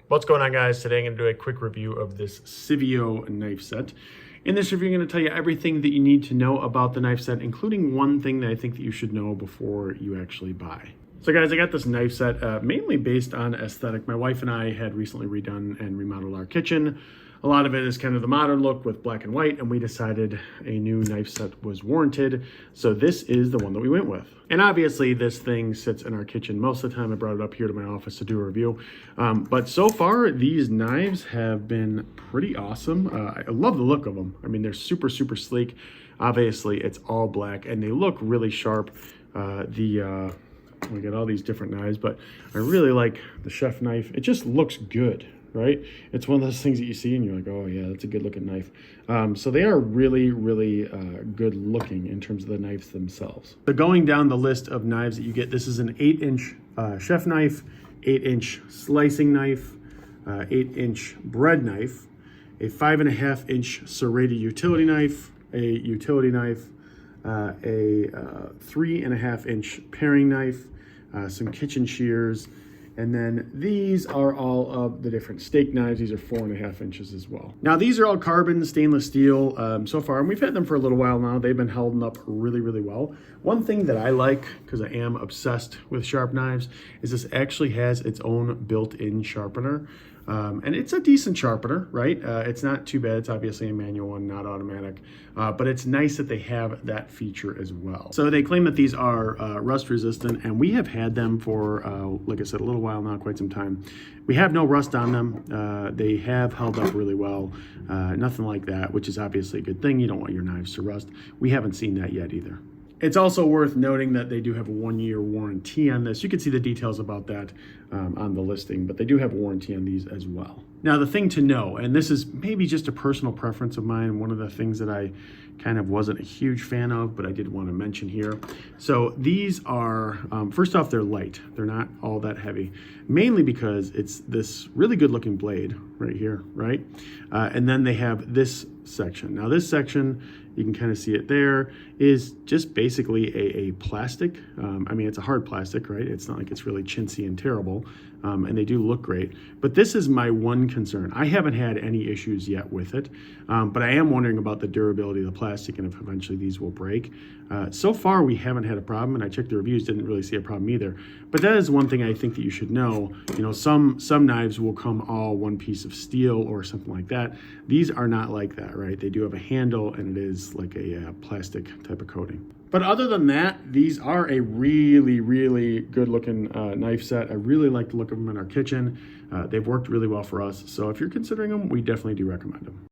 What's going on, guys? Today I'm going to do a quick review of this Syvio knife set. In this review, I'm going to tell you everything that you need to know about the knife set, including one thing that I think that you should know before you actually buy. So guys, I got this knife set mainly based on aesthetic. My wife and I had recently redone and remodeled our kitchen. A lot of it is kind of the modern look with black and white, and we decided a new knife set was warranted. So this is the one that we went with. And obviously this thing sits in our kitchen most of the time. I brought it up here to my office to do a review. But so far, these knives have been pretty awesome. I love the look of them. I mean, they're super, super sleek. Obviously, it's all black, and they look really sharp. We got all these different knives, but I really like the chef knife. It just looks good, right? It's one of those things that you see and you're like, oh yeah, that's a good looking knife. So they are really, really good looking in terms of the knives themselves. So going down the list of knives that you get, this is an 8-inch chef knife, 8-inch slicing knife, 8-inch bread knife, a 5.5-inch serrated utility knife, a utility knife, a 3.5-inch paring knife, some kitchen shears, and then these are all of the different steak knives. These are 4.5 inches as well. Now these are all carbon stainless steel so far, and we've had them for a little while now. They've been holding up really, really well. One thing that I like, because I am obsessed with sharp knives, is this actually has its own built-in sharpener. And it's a decent sharpener, right? It's not too bad. It's obviously a manual one, not automatic, but it's nice that they have that feature as well. So they claim that these are rust resistant, and we have had them for, like I said, a little while now, quite some time. We have no rust on them. They have held up really well. Nothing like that, which is obviously a good thing. You don't want your knives to rust. We haven't seen that yet either. It's also worth noting that they do have a 1-year warranty on this. You can see the details about that on the listing, but they do have a warranty on these as well. Now, the thing to know, and this is maybe just a personal preference of mine, one of the things that I kind of wasn't a huge fan of, but I did want to mention here. So these are, first off, they're light. They're not all that heavy, mainly because it's this really good looking blade right here, right? And then they have this section. Now this section, you can kind of see it there, is just basically a plastic. I mean, it's a hard plastic, right? It's not like it's really chintzy and terrible, and they do look great. But this is my one concern. I haven't had any issues yet with it, but I am wondering about the durability of the plastic and if eventually these will break. So far, we haven't had a problem, and I checked the reviews, didn't really see a problem either. But that is one thing I think that you should know. You know, some knives will come all one piece of steel or something like that. These are not like that, right? They do have a handle, and it is like a plastic type of coating. But other than that, these are a really, really good looking knife set. I really like the look of them in our kitchen. They've worked really well for us. So if you're considering them, we definitely do recommend them.